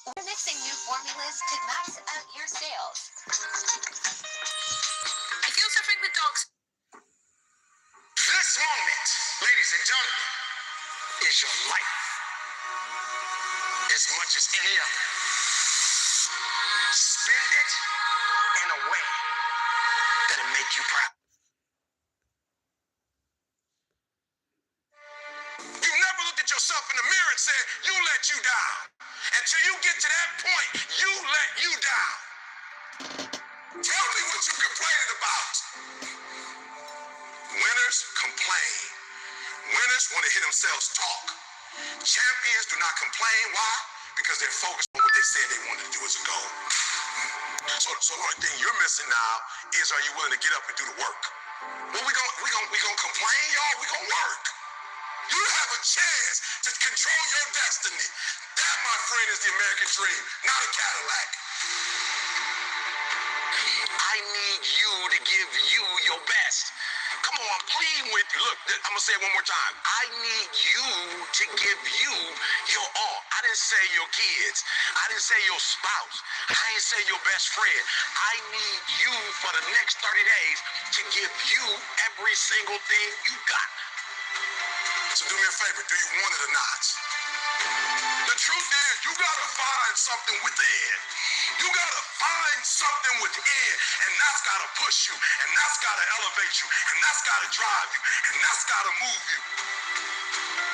We're mixing new formulas to max out your sales. If you're suffering with dogs, this moment, ladies and gentlemen, is your life as much as any other. Spend it in a way that'll make you proud. You never looked at yourself in the mirror and said, you let you down. Until you get to that point, you let you down. Tell me what you complaining about. Winners complain. Winners want to hear themselves talk. Champions do not complain. Why? Because they're focused on what they said they wanted to do as a goal. So the only thing you're missing now is, are you willing to get up and do the work? Well, we gonna complain, y'all. We gonna work. You have a chance to control your destiny. That, my friend, is the American dream, not a Cadillac. I need you to give you your best. Come on, I'm pleading with you. Look, I'm gonna say it one more time. I need you to give you your all. I didn't say your kids. I didn't say your spouse. I didn't say your best friend. I need you for the next 30 days to give you every single thing you got. So do me a favor, do you want it or not? The truth is, you gotta find something within. You gotta find something within, and that's gotta push you, and that's gotta elevate you, and that's gotta drive you, and that's gotta move you.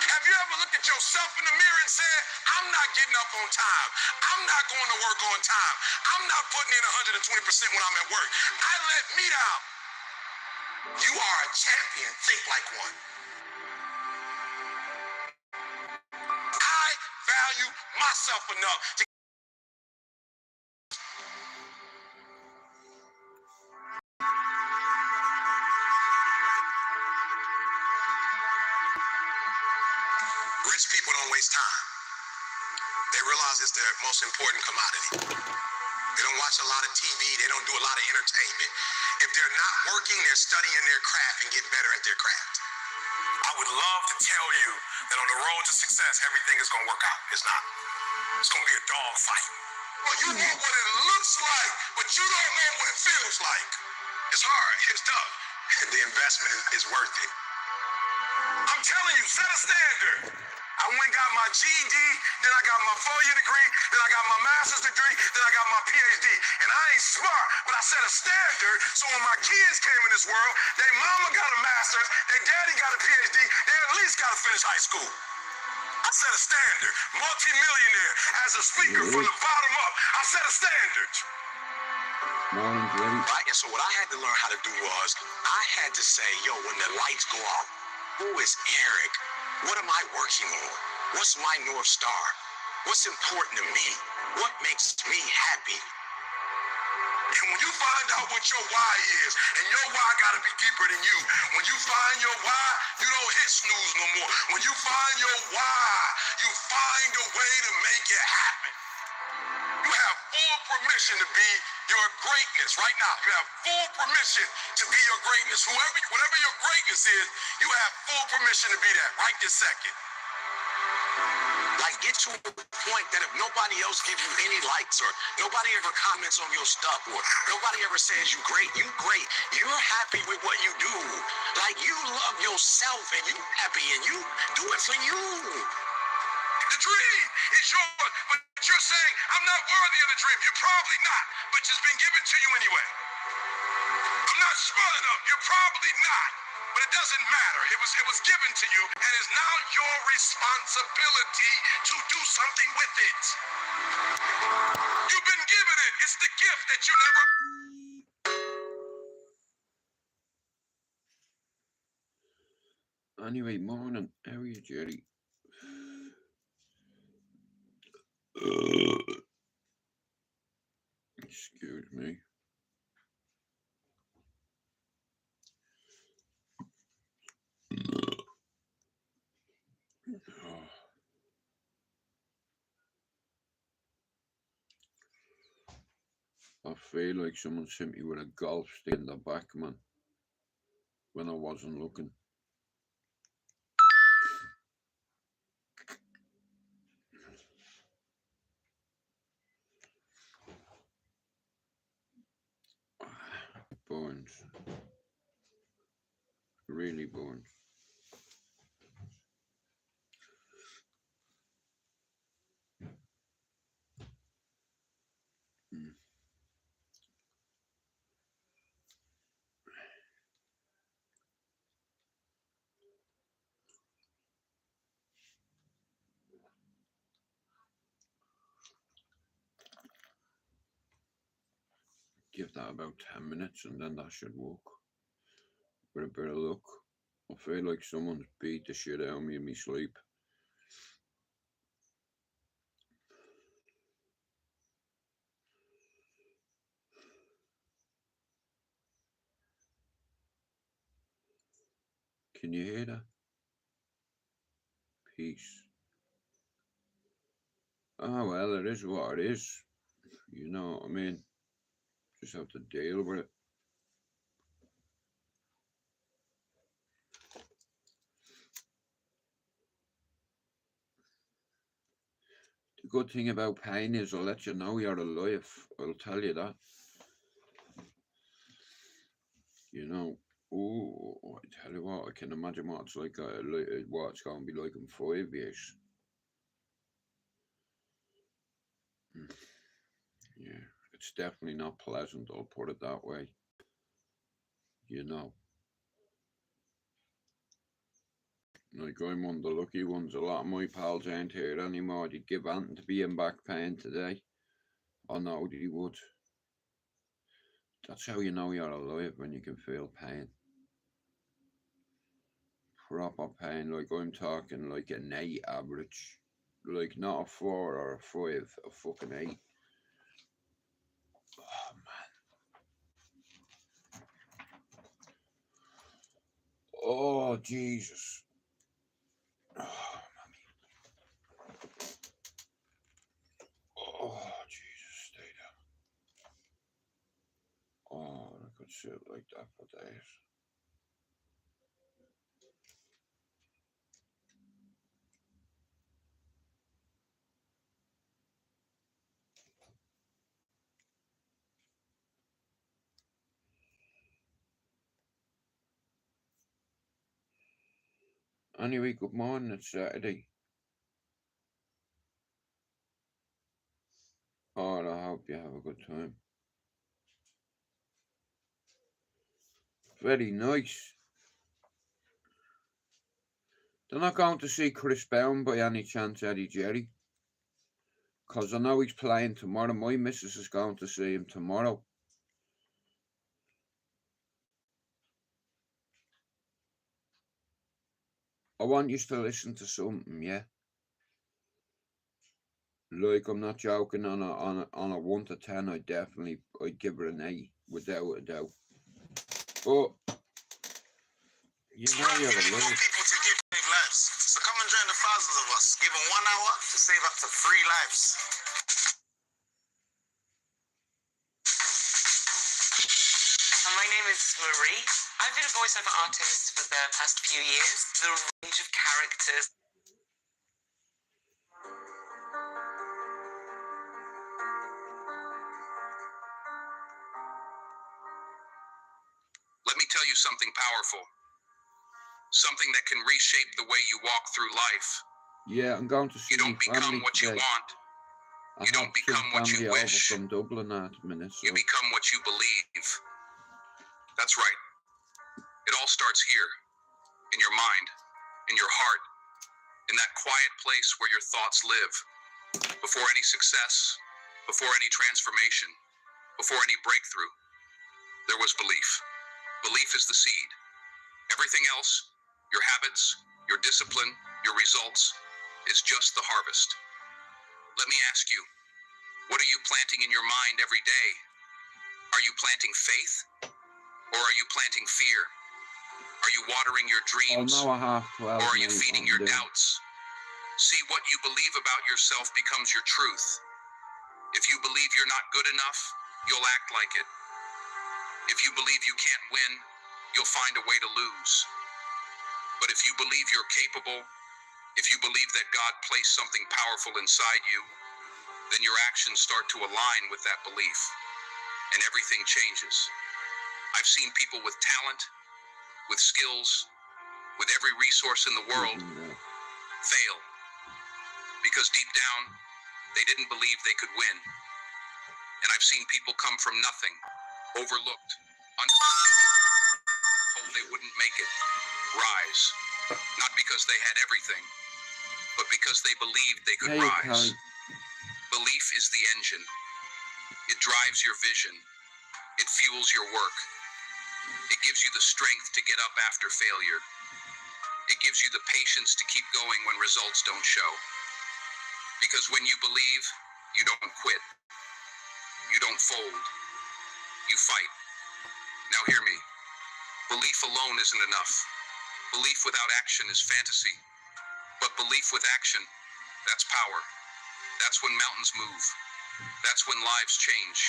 Have you ever looked at yourself in the mirror and said, I'm not getting up on time. I'm not going to work on time. I'm not putting in 120% when I'm at work. I let me down. You are a champion. Think like one. I value myself enough to rich people don't waste time. They realize it's their most important commodity. They don't watch a lot of TV. They don't do a lot of entertainment. If they're not working, they're studying their craft and getting better at their craft. I would love to tell you that on the road to success, everything is going to work out. It's not. It's going to be a dog fight. Well, you know what it looks like, but you don't know what it feels like. It's hard. It's tough. And the investment is worth it. I'm telling you, set a standard. I went and got my GED, then I got my 4-year degree, then I got my master's degree, then I got my PhD. And I ain't smart, but I set a standard so when my kids came in this world, their mama got a master's, their daddy got a PhD, they at least got to finish high school. I set a standard. Multi-millionaire as a speaker from the bottom up. I set a standard. Right? And so what I had to learn how to do was, I had to say, yo, when the lights go out, who is Eric? What am I working on? What's my North Star? What's important to me? What makes me happy? And when you find out what your why is, and your why gotta be deeper than you. When you find your why, you don't hit snooze no more. When you find your why, you find a way to make it happen. You have full permission to be your greatness right now. You have full permission to be your greatness. Whatever your greatness is, you have full permission to be that right this second. Like, get to a point that if nobody else gives you any likes, or nobody ever comments on your stuff, or nobody ever says you great, you're happy with what you do. Like, you love yourself and you happy and you do it for you. The dream is yours, but you're saying, I'm not worthy of the dream. You're probably not, but it's been given to you anyway. I'm not smart enough. You're probably not, but it doesn't matter. It was given to you, and it's now your responsibility to do something with it. You've been given it. It's the gift that you never... Anyway, morning. How are you, Jerry? Excuse me. I feel like someone sent me with a golf stick in the back, man, when I wasn't looking. burns. Really burns. Give that about 10 minutes and then that should work. With a bit of luck. I feel like someone's beat the shit out of me in my sleep. Can you hear that? Peace. Oh well, it is what it is. You know what I mean? Just have to deal with it. The good thing about pain is I'll let you know you're alive. I'll tell you that. You know, oh, I tell you what, I can imagine what it's like, what it's going to be like in 5 years. Yeah, it's definitely not pleasant, I'll put it that way. You know. Like, I'm one of the lucky ones. A lot of my pals ain't here anymore. They'd give anything to be in back pain today. I know they would. That's how you know you're alive, when you can feel pain. Proper pain, like I'm talking like an 8 average. Like not a 4 or a 5, a fucking 8. Oh man. Oh Jesus. Oh mommy. Oh Jesus, stay there. Oh, I could sit like that for days. Anyway, good morning, it's Saturday. Oh, I hope you have a good time. Very nice. They're not going to see Chris Brown by any chance, Eddie Jerry? Because I know he's playing tomorrow. My missus is going to see him tomorrow. I want you to listen to something, yeah? Like, I'm not joking, on a 1 to 10, I'd give her an 8, without a doubt. But, you know you're a people to give lives. So come and join the thousands of us. Give them 1 hour to save up to 3 lives. My name is Marie. I've been a voiceover artist for the past few years. The range of characters. Let me tell you something powerful. Something that can reshape the way you walk through life. Yeah, I'm going to see you don't become what today. You want. You don't become what you wish. From Dublin at a minute, so. You become what you believe. That's right. It all starts here, in your mind, in your heart, in that quiet place where your thoughts live. Before any success, before any transformation, before any breakthrough, there was belief. Belief is the seed. Everything else, your habits, your discipline, your results, is just the harvest. Let me ask you, what are you planting in your mind every day? Are you planting faith, or are you planting fear? Are you watering your dreams, or are you feeding your doubts? See, what you believe about yourself becomes your truth. If you believe you're not good enough, you'll act like it. If you believe you can't win, you'll find a way to lose. But if you believe you're capable, if you believe that God placed something powerful inside you, then your actions start to align with that belief, and everything changes. I've seen people with talent, with skills, with every resource in the world fail because deep down they didn't believe they could win. And I've seen people come from nothing, overlooked, told they wouldn't make it, rise, not because they had everything, but because they believed they could rise. Belief is the engine. It drives your vision. It fuels your work. It gives you the strength to get up after failure. It gives you the patience to keep going when results don't show. Because when you believe, you don't quit. You don't fold. You fight. Now hear me. Belief alone isn't enough. Belief without action is fantasy. But belief with action, that's power. That's when mountains move. That's when lives change.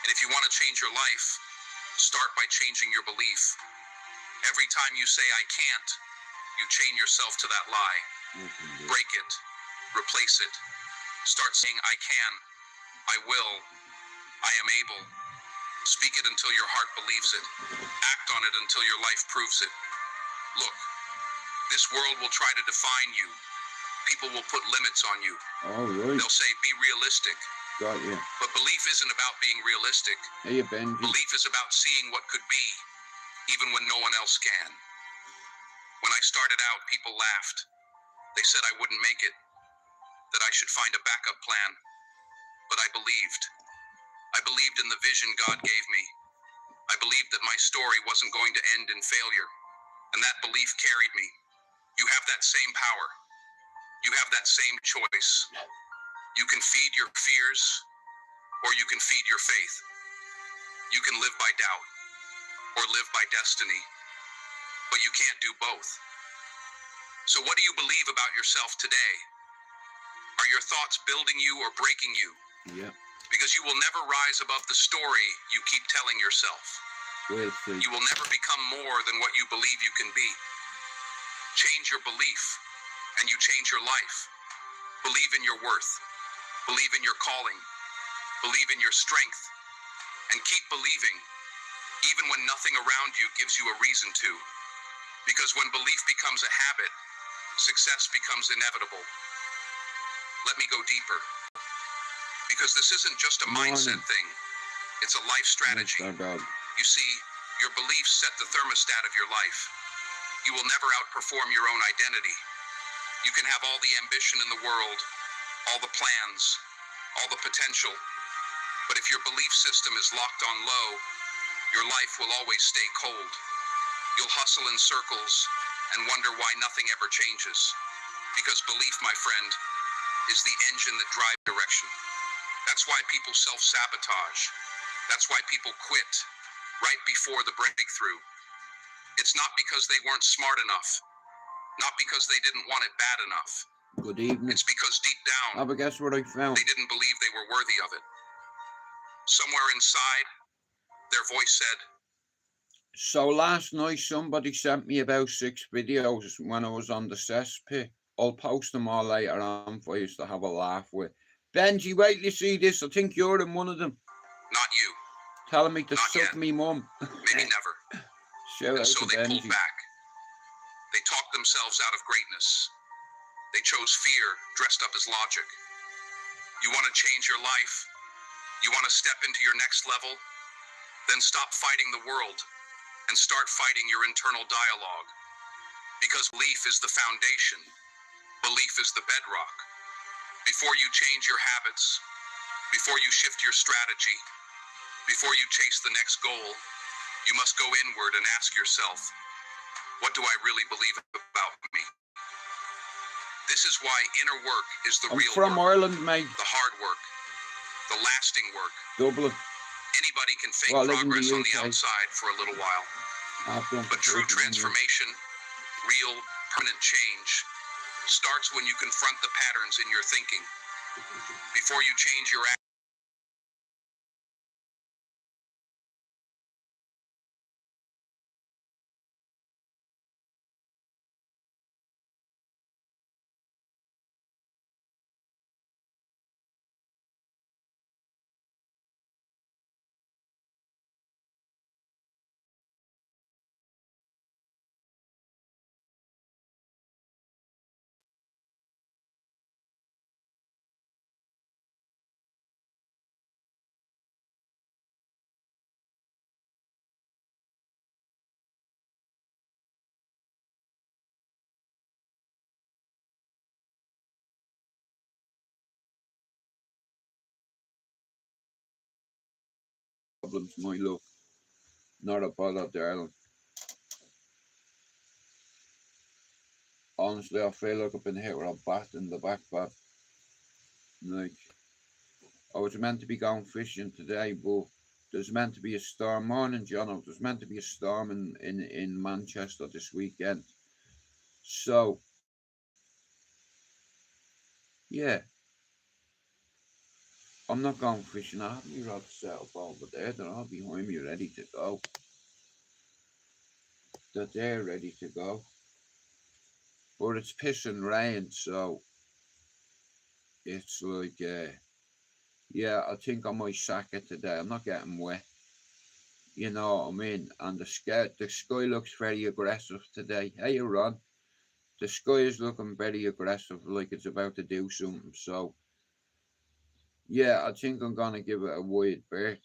And if you want to change your life, start by changing your belief. Every time you say I can't, you chain yourself to that lie. Break it. Replace it. Start saying I can. I will. I am able. Speak it until your heart believes it. Act on it until your life proves it. Look, this world will try to define you. People will put limits on you. All right. They'll say, be realistic. Got you. But belief isn't about being realistic. Hey, Benji. Belief is about seeing what could be, even when no one else can. When I started out, people laughed. They said I wouldn't make it, that I should find a backup plan. But I believed. I believed in the vision God gave me. I believed that my story wasn't going to end in failure. And that belief carried me. You have that same power. You have that same choice. You can feed your fears, or you can feed your faith. You can live by doubt, or live by destiny. But you can't do both. So what do you believe about yourself today? Are your thoughts building you or breaking you? Yeah. Because you will never rise above the story you keep telling yourself. We'll see. You will never become more than what you believe you can be. Change your belief, and you change your life. Believe in your worth. Believe in your calling. Believe in your strength. And keep believing, even when nothing around you gives you a reason to. Because when belief becomes a habit, success becomes inevitable. Let me go deeper. Because this isn't just a mindset thing. It's a life strategy. You see, your beliefs set the thermostat of your life. You will never outperform your own identity. You can have all the ambition in the world, all the plans, all the potential. But if your belief system is locked on low, your life will always stay cold. You'll hustle in circles and wonder why nothing ever changes. Because belief, my friend, is the engine that drives direction. That's why people self-sabotage. That's why people quit right before the breakthrough. It's not because they weren't smart enough. Not because they didn't want it bad enough. Good evening. It's because deep down, But guess what I found? they didn't believe they were worthy of it. Somewhere inside, their voice said, So last night somebody sent me about 6 videos when I was on the cesspit. I'll post them all later on for you to have a laugh with. Benji, wait till you see this. I think you're in one of them. not you, Telling me to Not suck yet. me mum. maybe never. Shout And out so to they pulled Benji. back. They talked themselves out of greatness. They chose fear dressed up as logic. You want to change your life? You want to step into your next level? Then stop fighting the world and start fighting your internal dialogue. Because belief is the foundation. Belief is the bedrock. Before you change your habits, before you shift your strategy, before you chase the next goal, you must go inward and ask yourself, what do I really believe about me? This is why inner work is the I'm real from work, Ireland, mate. the hard work, the lasting work. Dublin. Anybody can fake Well, I live in the progress on the UK. outside for a little while, I've done but true transformation, real permanent change, starts when you confront the patterns in your thinking. Before you change your problems, my love. Not a bother, darling. Honestly, I feel like I've been hit with a bat in the back, but like, I was meant to be going fishing today, but there's meant to be a storm. Morning, John. There's meant to be a storm in Manchester this weekend. So, yeah, I'm not going fishing. I have my rod set up over there. They're all behind me ready to go. They're there ready to go. But it's pissing rain, so it's like, yeah, I think I might sack it today. I'm not getting wet. You know what I mean? And the sky looks very aggressive today. Hey, Ron. The sky is looking very aggressive, like it's about to do something. So, yeah, I think I'm going to give it a wide berth.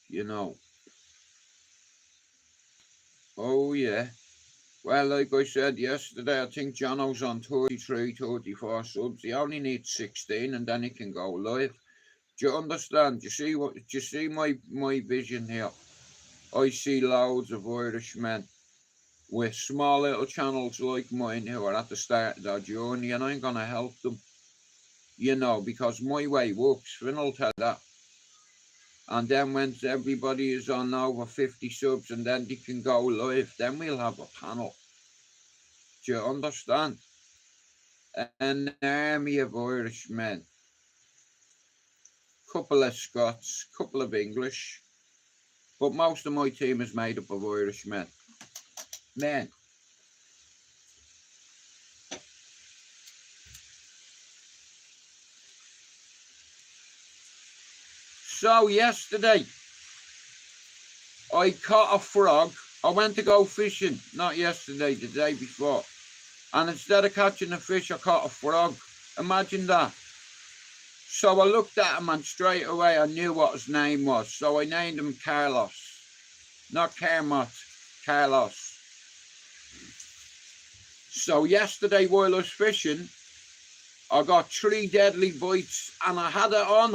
You know. Oh, yeah. Well, like I said yesterday, I think Jono's on 33, 34 subs. He only needs 16 and then he can go live. Do you understand? Do you see my vision here? I see loads of Irishmen with small little channels like mine who are at the start of their journey, and I'm going to help them, you know, because my way works. Finn will tell that. And then when everybody is on over 50 subs and then they can go live, then we'll have a panel. Do you understand? An army of Irishmen, couple of Scots, couple of English, but most of my team is made up of Irishmen. Men. So yesterday, I caught a frog. I went to go fishing, not yesterday, the day before. And instead of catching a fish, I caught a frog. Imagine that. So I looked at him and straight away I knew what his name was. So I named him Carlos. Not Kermit, Carlos. So yesterday while I was fishing, I got 3 deadly bites and I had it on.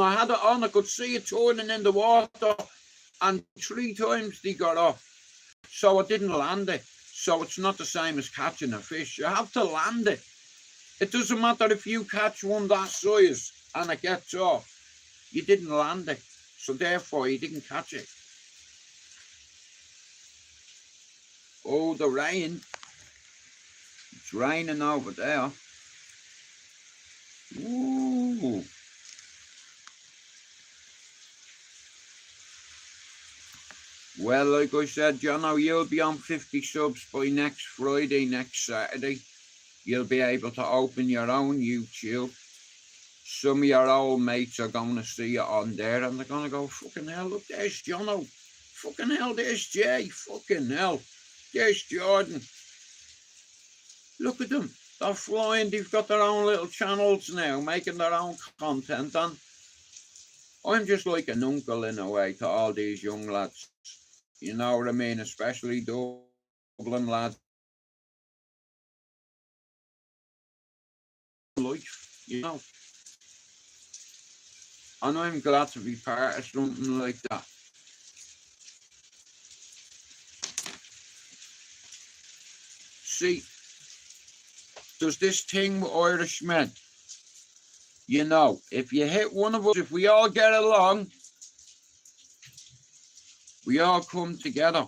I could see it turning in the water and 3 times they got off. So I didn't land it. So it's not the same as catching a fish. You have to land it. It doesn't matter if you catch one that size and it gets off. You didn't land it. So therefore you didn't catch it. Oh, the rain. It's raining over there. Ooh. Well, like I said, Jono, you'll be on 50 subs by next Friday, next Saturday. You'll be able to open your own YouTube. Some of your old mates are going to see it on there and they're going to go, fucking hell, look, there's Jono. Fucking hell, there's Jay. Fucking hell, there's Jordan. Look at them. They're flying. They've got their own little channels now, making their own content. And I'm just like an uncle in a way to all these young lads. You know what I mean? Especially Dublin lads. Life, you know. And I'm glad to be part of something like that. See, there's this thing with Irishmen. You know, if you hit one of us, if we all get along, we all come together.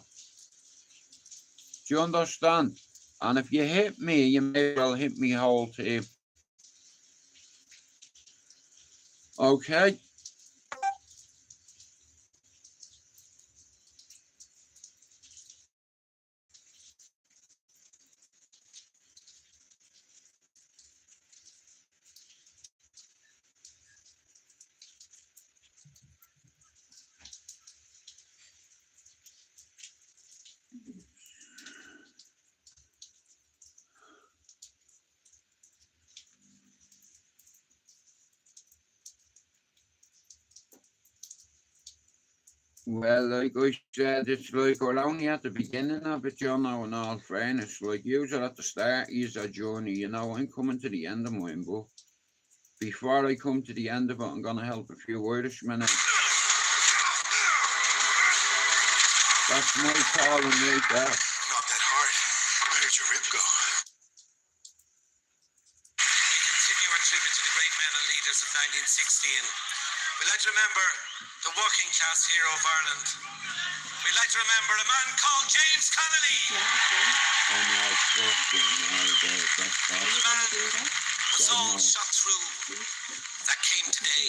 Do you understand? And if you hit me, you may well hit me whole team. Okay? Well, like I said, it's like we're only at the beginning of it, you know, in all fairness. Like, you're at the start of your journey, you know, I'm coming to the end of mine, but Before I come to the end of it, I'm going to help a few Irishmen out. That's my calling right there. Not that hard. Where did your rib go? We continue our tribute to the great men and leaders of 1916. We'd like to remember the working class hero of Ireland. We'd like to remember a man called James Connolly. Oh no, fucking no, that's The man was all shot through that came today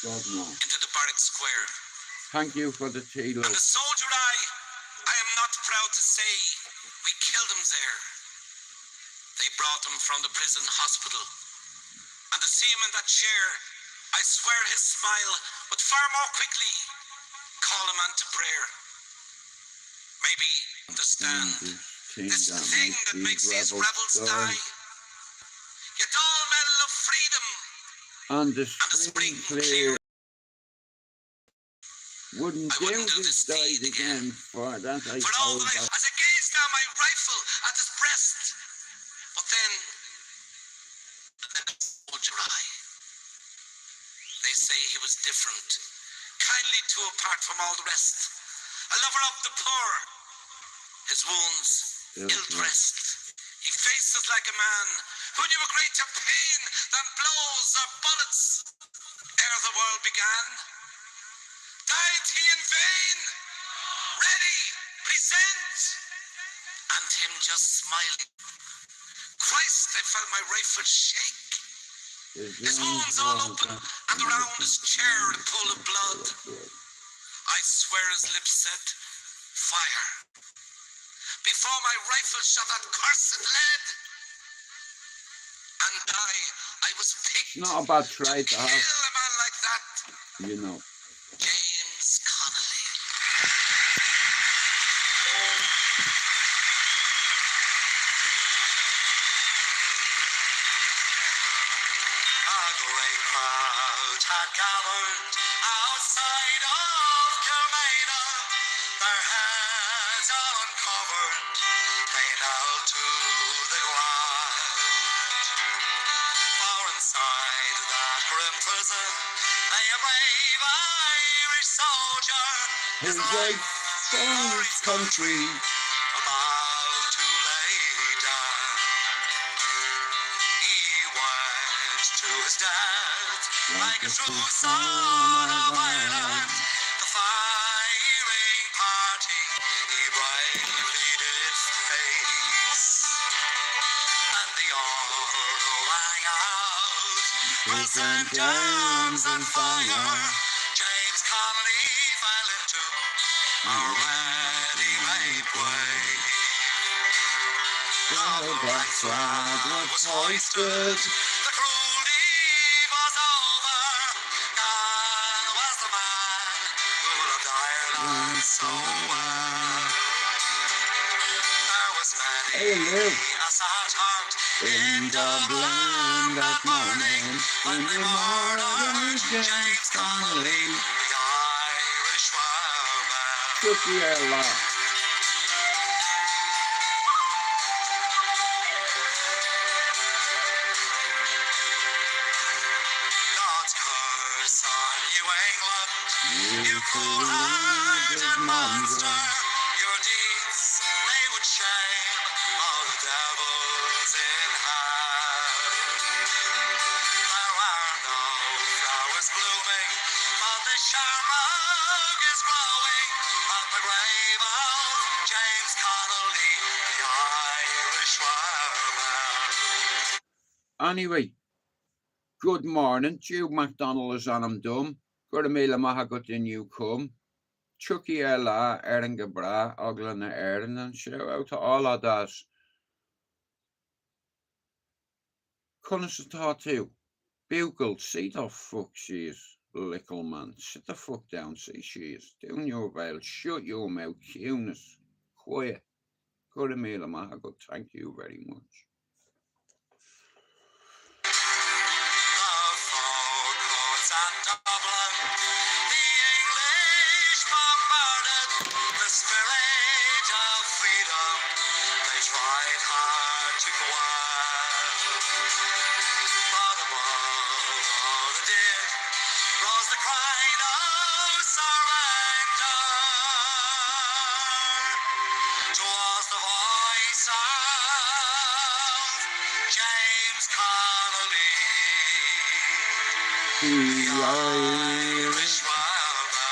God no. into the barrack square. Thank you for the tea, love. And the soldier I am not proud to say we killed him there. They brought him from the prison hospital. And to see him in that chair, I swear his smile would far more quickly call a man to prayer. Maybe understand this thing that makes these rebels die. Yet all men love freedom And the and the spring spring clear. clear. Wouldn't I do wouldn't do this this died deed again for that I For all told that her. as I gazed down my rifle at his breast. But then the soldier they say he was different, kindly too apart from all the rest. A lover of the poor, his wounds ill-dressed. He faces like a man who knew a greater pain than blows or bullets ere the world began. Died he in vain? Ready, present! And him just smiling. Christ, I felt my rifle shake. His wounds all open, and around his chair a pool of blood. I swear his lips said, fire. Before my rifle shot that cursed lead. And I was picked Not a bad to try to kill have, a man like that. you know. James Connolly. A great crowd had gathered outside of Kilmainham, their heads all uncovered, they knelt to the ground. For inside that grim prison lay a brave Irish soldier, His life for his country. about to lay down. He went to his death like a true son of Ireland. The firing party he bravely did face, and the order rang out, present arms and fire. James Connolly fell into a ready-made grave. The black flag was hoisted. The cruel eve was over. Gone was the man who loved Ireland so well. There was Hey, many Liv. a sad heart In Dublin that morning, when they murdered James Connolly. The Irish were mad. Took the airlock. God's curse on you, England. You cool-hearted monster. Your deeds, they would shame all the devils in hell. There are no flowers blooming, but the shamrock is growing on the grave of James Connolly, the Irish were mad. Anyway, good morning. Hugh MacDonald is on him dumb. Good mile mahagut in you come. Chucky Ella, Erin Gabra, Oglan Erin, and shout out to all of us. Connors thought too. Bugle, see the fuck she is, little man. Sit the fuck down, see she is. Down your veil, shut your mouth, cuteness. Quiet. Good mile mahagut, thank you very much. The forecourts at Dublin, the English bombarded the spirit of freedom. They tried hard to quell, but above Irish Waba.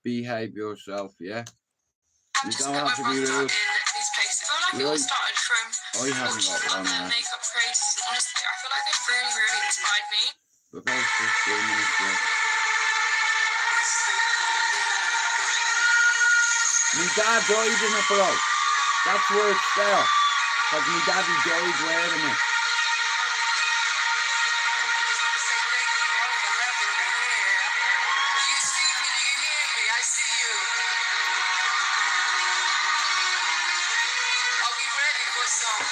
Behave yourself, yeah? I'm You just don't met have my to be brother rude. in these places. I feel like it all Right. started from I haven't watching got like long their hair. makeup creators, and honestly, I feel like they've really, really inspired me. About 15 minutes left. My dad died in it, bro. That's where it's there. Because my daddy died wearing it. You see me, do you hear me? I see you. Are we ready for some?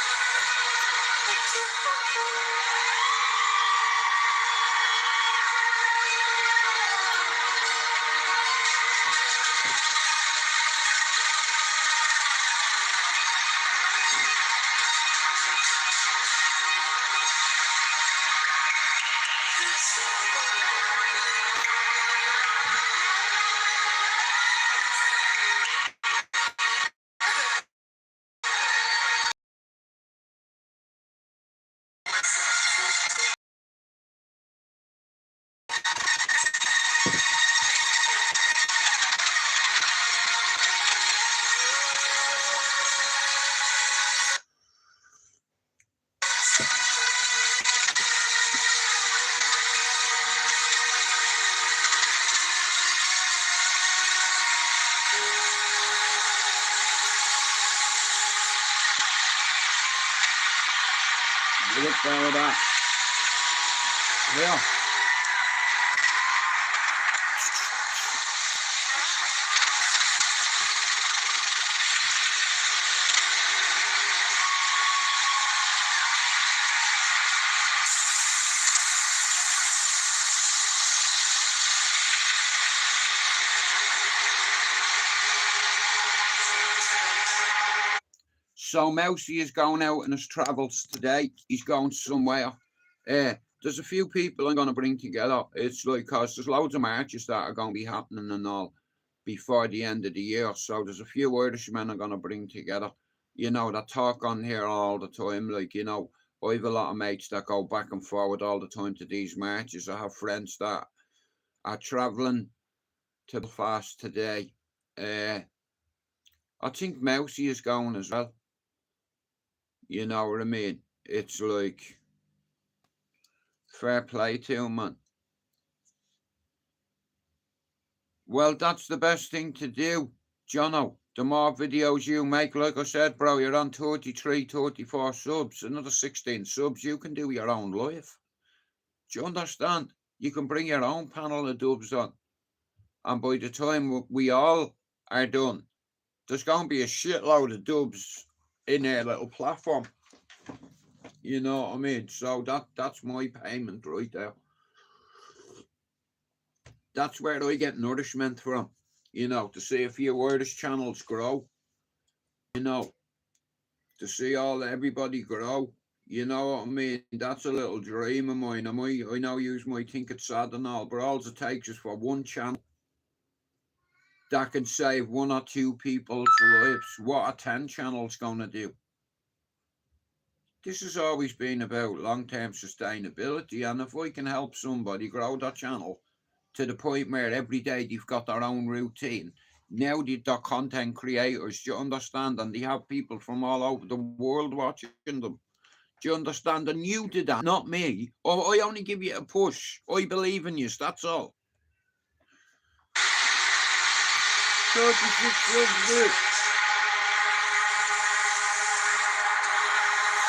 Look down with that. Yeah. So Mousy is going out on his travels today. He's going somewhere. There's a few people I'm going to bring together. It's like, cause there's loads of marches that are going to be happening and all before the end of the year. So there's a few Irishmen I'm going to bring together. You know, that talk on here all the time. Like, you know, I have a lot of mates that go back and forward all the time to these marches. I have friends that are travelling to Belfast today. I think Mousy is going as well. You know what I mean? It's like, fair play to him, man. Well, that's the best thing to do, Jono. The more videos you make, like I said, bro, you're on 33, 34 subs, another 16 subs, you can do your own live. Do you understand? You can bring your own panel of dubs on. And by the time we all are done, there's going to be a shitload of dubs in their little platform. You know what I mean? So that's my payment right there. That's where I get nourishment from, you know, to see a few Irish channels grow, you know, to see everybody grow, you know what I mean? That's a little dream of mine. I know you might think it's sad and all, but all it takes is for one channel that can save one or two people's lives. What a 10 channel's going to do. This has always been about long-term sustainability, and if I can help somebody grow that channel to the point where every day they've got their own routine. Now they're content creators, do you understand? And they have people from all over the world watching them. Do you understand? And you did that, not me. Or I only give you a push. I believe in you, that's all. 36 subs.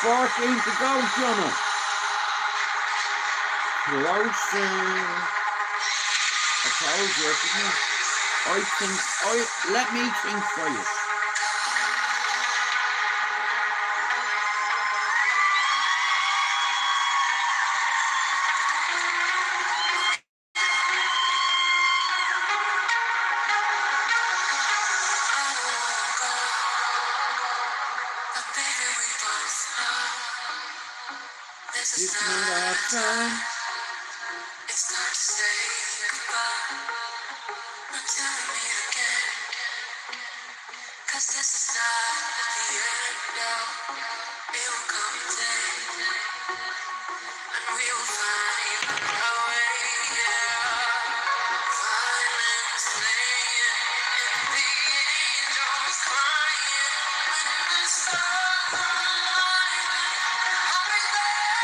14 to go, Jono. Closer. I told you, didn't I? Let me think for you. It's not our time. It's time to say goodbye. Not telling me again. 'cause this is not the end now. It will come a day, and we will find our way, yeah. Violence playing, and the angels crying. When the sunlight, I'll be there.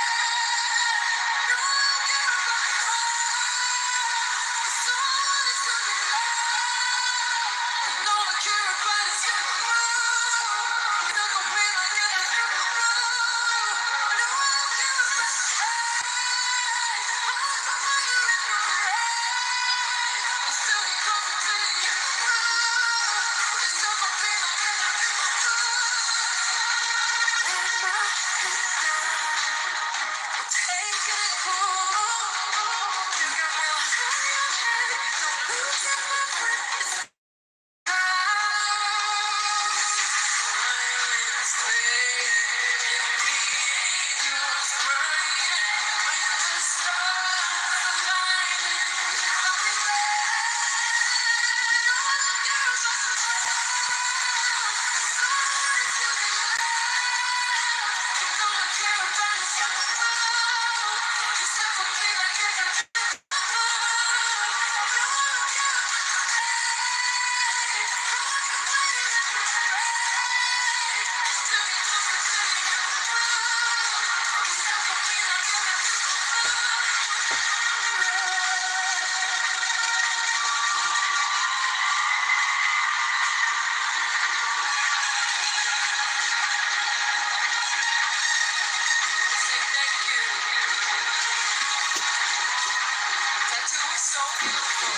No one care about the sun is coming out. No one care about it's gonna move. It's not gonna be like it used to be. No one care about the I'm still coming to you. It's not gonna be like it used to be. Let my head down, take it cool. You got me on your head, don't lose it, my friend. It's silence playing, and the angels crying. When the stars align, I'll be there. No one cares about the sun is coming out. No one cares about the sun. It's not gonna be like it used to be. No one cares about the It's still coming to you. It's not gonna be like it used to Say thank you. Tattoo is so beautiful.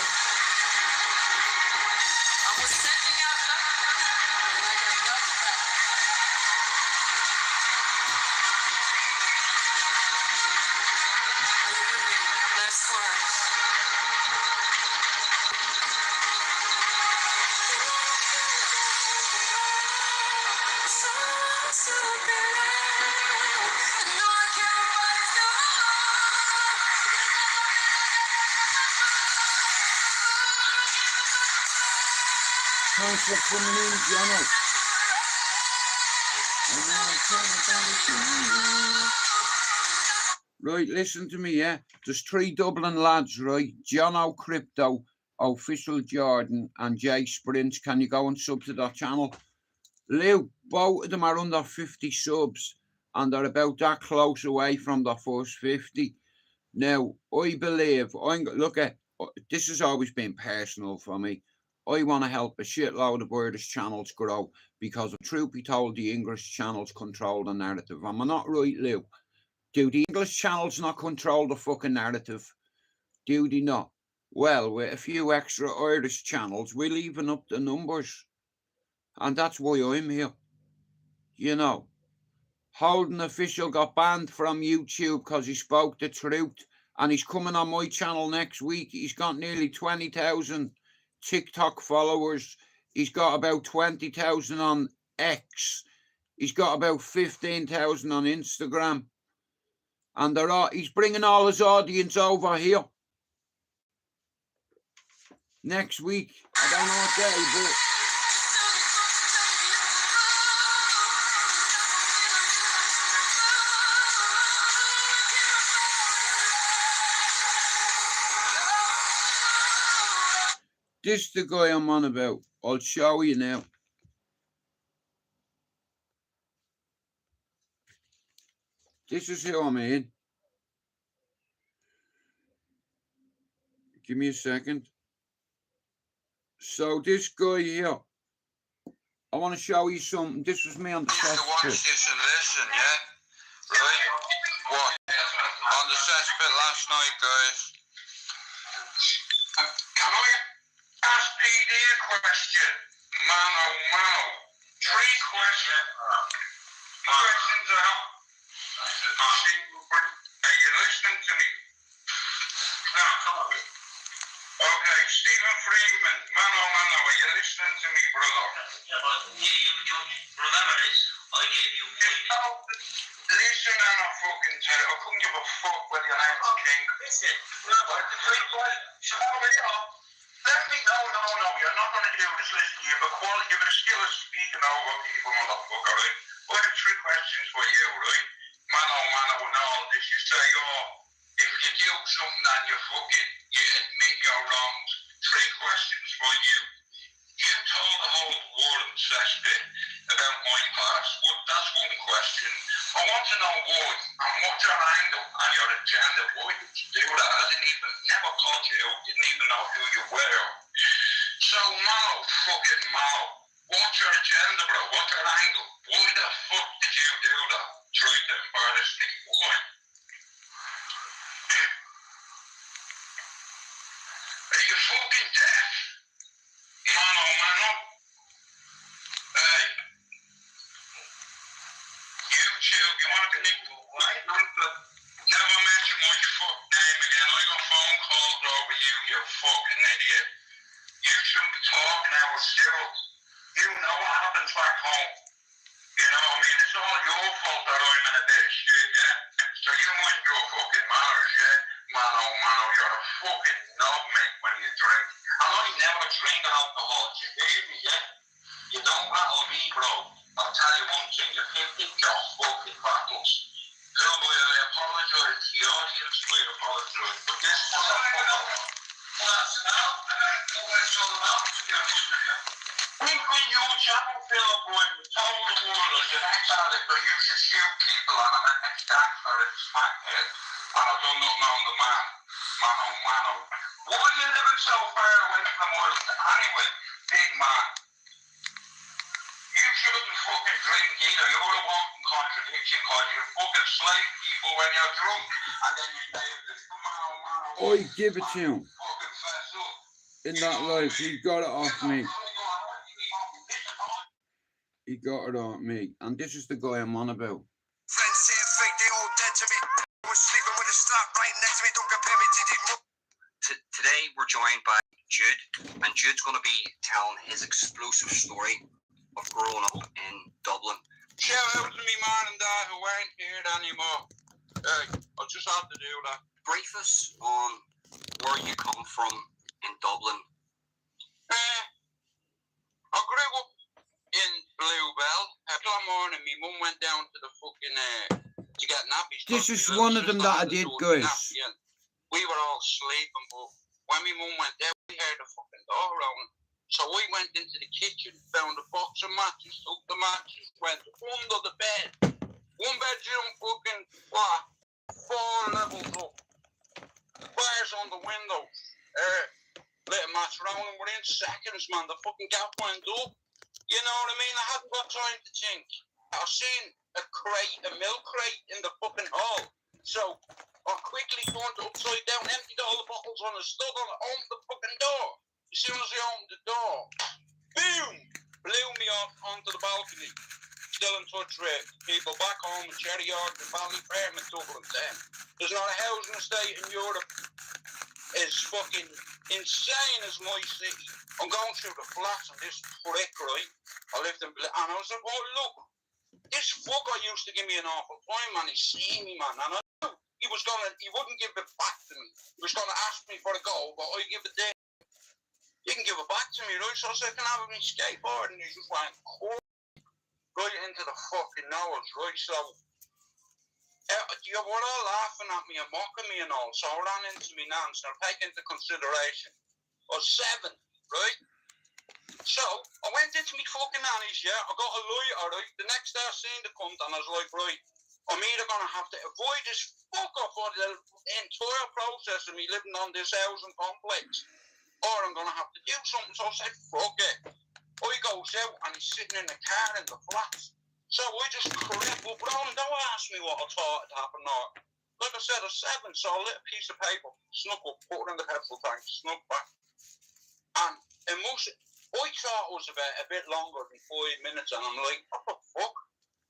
I was sending out love, and I got love back. Last words. Thanks for coming in, Jono. Right, listen to me, yeah? There's 3 Dublin lads, right? Jono Crypto, Official Jordan, and Jay Sprints. Can you go and sub to that channel? Lou, both of them are under 50 subs, and they're about that close away from the first 50. Now, I believe, look at, this has always been personal for me. I want to help a shitload of Irish channels grow because, truth be told, the English channels control the narrative. Am I not right, Lou? Do the English channels not control the fucking narrative? Do they not? Well, with a few extra Irish channels, we're leaving up the numbers. And that's why I'm here. You know, Holden Official got banned from YouTube because he spoke the truth. And he's coming on my channel next week. He's got nearly 20,000 TikTok followers. He's got about 20,000 on X. He's got about 15,000 on Instagram. And he's bringing all his audience over here next week. I don't know what day, but this is the guy I'm on about. I'll show you now. This is who I mean. Give me a second. So this guy here, I want to show you something. This was me on the You have to watch this and listen, yeah? Right? What? On the cesspit last night, guys. Can I ask PD a question? Mano, mano. 3 questions. Questions out. Are you listening to me? Now, okay, Stephen Freeman, mano, mano, are you listening to me, brother? Yeah, but remember this, I gave you Listen, and I fucking tell you, I couldn't give a fuck whether your name's King. Listen, Let me know. you're not going to do this. Listen, you have a quality, you have a skill of speaking over people, motherfucker, right? I have 3 questions for you, right? Man, oh man, I know all this. You say, if you do something and you admit your wrongs. 3 questions for you. You told the whole world cesspit about my past. Well, that's 1 question. I want to know why and what's your angle and your agenda. Why did you do that? I never called you out, didn't even know who you were. So, Mao, what's your agenda, bro? What's your angle? Why the fuck did you do that? Try to embarrass me. Why? Are you fucking deaf? Mano. Hey. YouTube, you want to connect to right? Never mention my fuck name again. I got phone calls over you, you fucking idiot. You shouldn't be talking out of skills. You know what happens back home. You know what I mean? It's all your fault that I'm in a bit of shit, yeah? So you mind your fucking manners, yeah? Mano, you're a fucking knob, mate, when you drink. And I never drink alcohol, you hear me, yeah? You don't rattle me, bro. I'll tell you one thing, you can pick your fucking battles. Hillboy, I apologize to the audience, I apologize. But this motherfucker, that's now, I don't know what it's all about, to be honest with you. When your channel, Hillboy, told the world as an ex-addict that you should shoot people, and I'm an ex-gangster in Smackhead, and I don't know the man. Mano. Why are you living so far away from the world? Anyway, big man. You shouldn't fucking drink either. You're a walking contradiction because you fucking slave people when you're drunk. And then you say, Oi, give it to him. In that life, he got it off me. He got it off me. And this is the guy I'm on about. Friends saying fake, they all dead to me. Was sleeping with a strap right next to me. Don't compare me to the... Today we're joined by Jude, and Jude's going to be telling his explosive story of growing up in Dublin. Shout out to me mom and dad who aren't here anymore. I'll just have to do that. Brief us on where you come from in Dublin. I grew up in Bluebell. That morning, my mum went down to the fucking to get nappies. This is one of them that I did, guys. We were all sleeping, but when my mum went there, we heard the fucking door open. So we went into the kitchen, found a box of matches, took the matches, went under the bed. 1 bedroom fucking flat, 4 levels up. Bars on the windows. Lit a match round and within seconds, man, the fucking gap went up. You know what I mean? I hadn't got time to think. I seen a milk crate in the fucking hall. So I quickly turned it upside down, emptied all the bottles on the stud on it, opened the fucking door. As soon as I opened the door, boom, blew me off onto the balcony. Still in touch with people back home in Cherry Yard and Valley Fair in Dublin. There's not a housing estate in Europe as fucking insane as my city. I'm going through the flats of this prick, right? I lived in and I was like, oh look, this fucker used to give me an awful time, man. He seen me, man, and I knew he wouldn't give it back to me. He was gonna ask me for the goal, but I give it there. You can give it back to me, right? So I said, can I have my skateboard? And he just went right into the fucking nose, right? So you were all laughing at me and mocking me and all. So I ran into me nans. Now take into consideration, I was 7, right? So I went into me fucking nanny's, yeah. I got a lighter, right? The next day I seen the cunt and I was like, right, I'm either gonna have to avoid this fucker for the entire process of me living on this housing complex, or I'm gonna have to do something. So I said, fuck it. I goes out and he's sitting in the car in the flats. So I just crept up round. Don't ask me what I thought had happened. Or, like I said, I was 7, so I lit a piece of paper, snuck up, put it in the petrol tank, snuck back. And I thought it was about a bit longer than 5 minutes, and I'm like, what the fuck?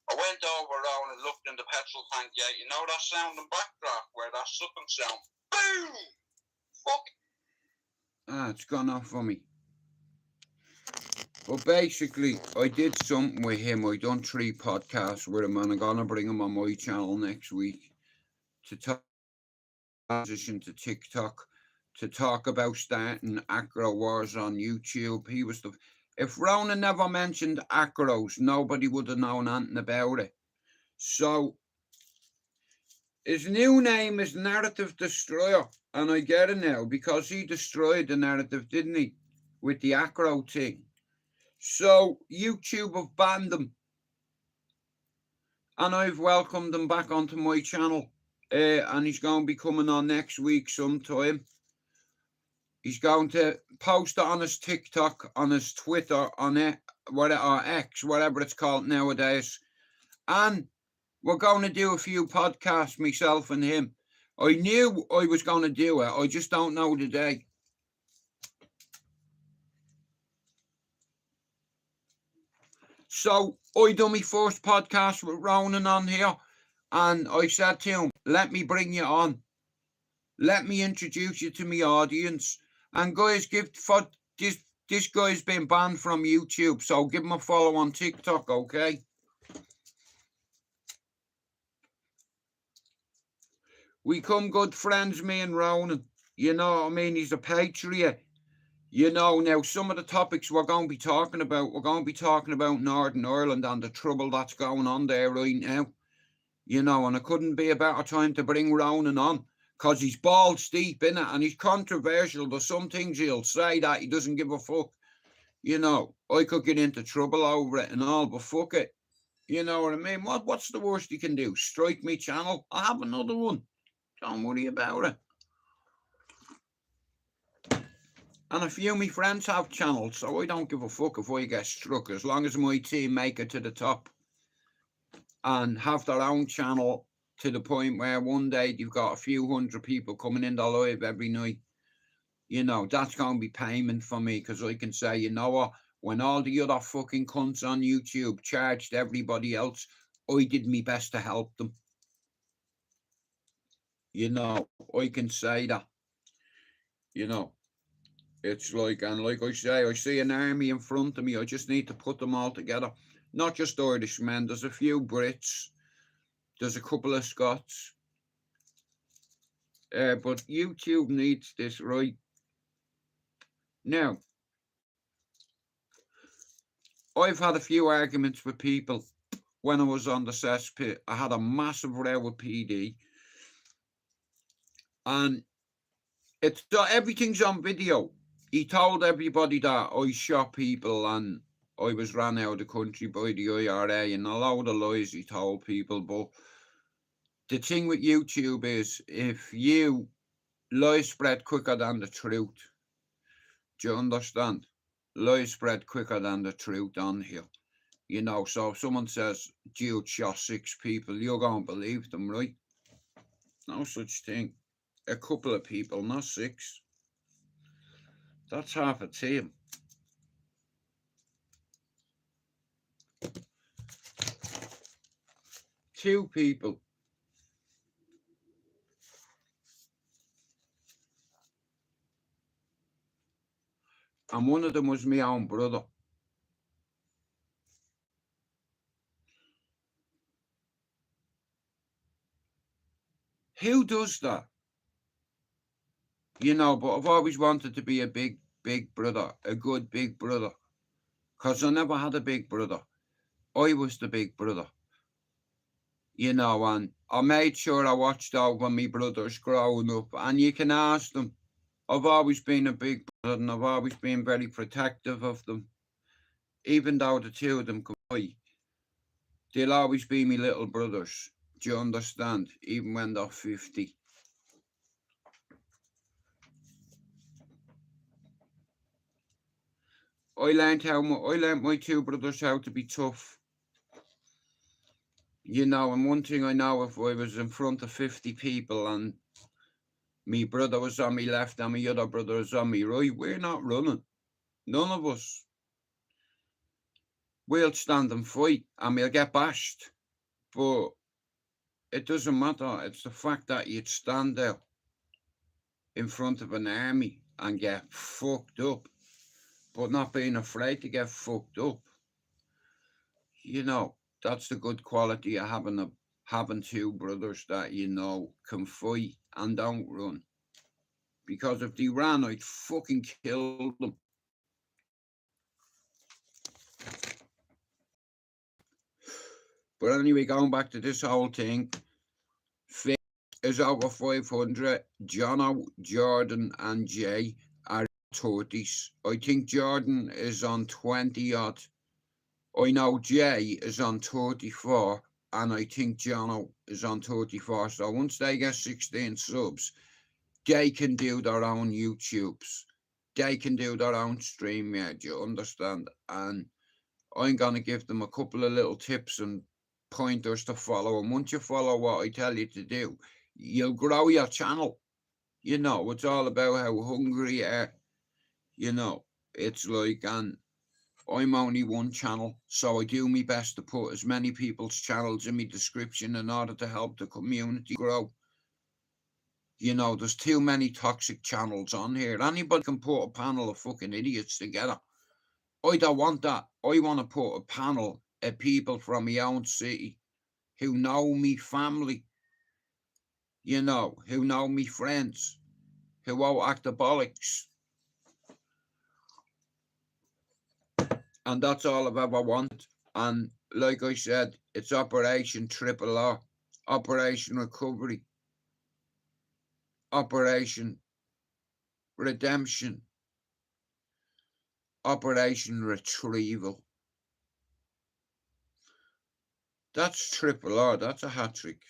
I went over around and looked in the petrol tank, yeah, you know that sound in backdraft where that sucking sound? Boom! Fuck. It's gone off for me. But basically, I did something with him. I done 3 podcasts with him, and I'm gonna bring him on my channel next week to transition to TikTok. to talk about starting acro wars on YouTube. He was the... If Ronan never mentioned acros, nobody would have known anything about it. So his new name is Narrative Destroyer, and I get it now because he destroyed the narrative, didn't he, with the acro thing. So YouTube have banned him, and I've welcomed him back onto my channel, and he's going to be coming on next week sometime. He's going to post it on his TikTok, on his Twitter, on it, or X, whatever it's called nowadays. And we're going to do a few podcasts, myself and him. I knew I was going to do it. I just don't know the day. So I done my first podcast with Ronan on here. And I said to him, let me bring you on. Let me introduce you to my audience. And guys, this guy's been banned from YouTube, so give him a follow on TikTok, okay? We come good friends, me and Ronan. You know what I mean? He's a patriot. You know, now some of the topics we're going to be talking about, Northern Ireland and the trouble that's going on there right now. You know, and it couldn't be a better time to bring Ronan on. Because he's balls deep in it and he's controversial. There's some things he'll say that he doesn't give a fuck. You know, I could get into trouble over it and all, but fuck it. You know what I mean? What's the worst he can do? Strike me channel? I have another one. Don't worry about it. And a few of my friends have channels, so I don't give a fuck if I get struck, as long as my team make it to the top and have their own channel, to the point where one day you've got a few hundred people coming in the live every night. You know, that's going to be payment for me, because I can say, you know what, when all the other fucking cunts on YouTube charged everybody else, I did my best to help them. You know, I can say that. You know, it's like, and like I say, I see an army in front of me. I just need to put them all together. Not just Irishmen, there's a few Brits. There's a couple of Scots. But YouTube needs this right. Now, I've had a few arguments with people when I was on the cesspit. I had a massive row with PD. And everything's on video. He told everybody that I shot people and I was ran out of the country by the IRA, and a load of lies he told people. But the thing with YouTube is, if you lies spread quicker than the truth. Do you understand? Lies spread quicker than the truth on here. You know, so if someone says Jude shot 6 people, you're going to believe them, right? No such thing. A couple of people, not 6. That's half a team. Two people. And one of them was my own brother. Who does that? You know, but I've always wanted to be a big brother, a good big brother. Because I never had a big brother. I was the big brother. You know, and I made sure I watched over my brothers growing up. And you can ask them. I've always been a big brother, and I've always been very protective of them. Even though the two of them can fight, they'll always be my little brothers. Do you understand? Even when they're 50. I learned my two brothers how to be tough. You know, and one thing I know, if I was in front of 50 people and my brother was on me left and my other brother was on me right, we're not running. None of us. We'll stand and fight and we'll get bashed. But it doesn't matter. It's the fact that you'd stand there in front of an army and get fucked up, but not being afraid to get fucked up. You know, that's the good quality of having two brothers that, you know, can fight and don't run. because if they ran, I'd fucking kill them. But anyway, going back to this whole thing, Fit is over 500. Jono, Jordan, and Jay are 30s. I think Jordan is on 20 odd. I know Jay is on 34, and I think Jono is on 34. So once they get 16 subs, they can do their own YouTubes. They can do their own stream, yeah, do you understand? And I'm going to give them a couple of little tips and pointers to follow. And once you follow what I tell you to do, you'll grow your channel. You know, it's all about how hungry you are. You know, it's like, and I'm only one channel, so I do my best to put as many people's channels in my description in order to help the community grow. You know, there's too many toxic channels on here. Anybody can put a panel of fucking idiots together. I don't want that. I want to put a panel of people from my own city who know me family, you know, who know me friends, who won't actabolics. And that's all I've ever wanted. And like I said, it's Operation Triple R, Operation Recovery, Operation Redemption, Operation Retrieval. That's Triple R, that's a hat-trick.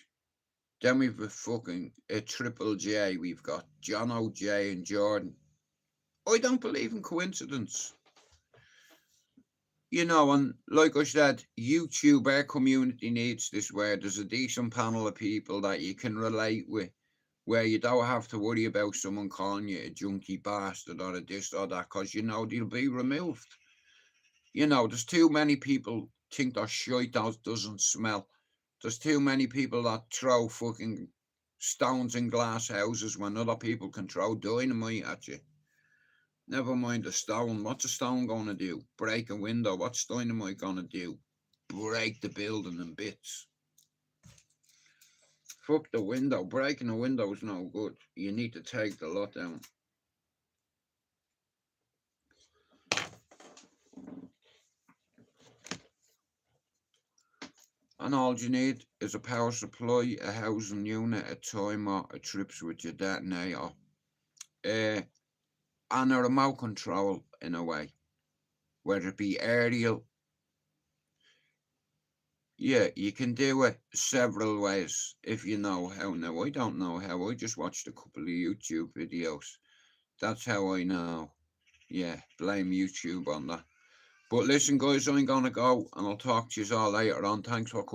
Then we've a Triple J. We've got Jono, Jay, and Jordan. I don't believe in coincidence. You know, and like I said, YouTube, our community needs this, where there's a decent panel of people that you can relate with, where you don't have to worry about someone calling you a junkie bastard or a this or that, because you know they'll be removed. You know, there's too many people think their shite doesn't smell. There's too many people that throw fucking stones in glass houses when other people can throw dynamite at you. Never mind a stone. What's a stone going to do? Break a window. What's dynamite going to do? Break the building in bits. Fuck the window. Breaking a window is no good. You need to take the lot down. And all you need is a power supply, a housing unit, a timer, a trips with your detonator, and a remote control in a way, whether it be aerial. Yeah, you can do it several ways if you know how. Now, I don't know how. I just watched a couple of YouTube videos. That's how I know. Yeah, blame YouTube on that. But listen, guys, I'm going to go, and I'll talk to you all later on. Thanks for coming.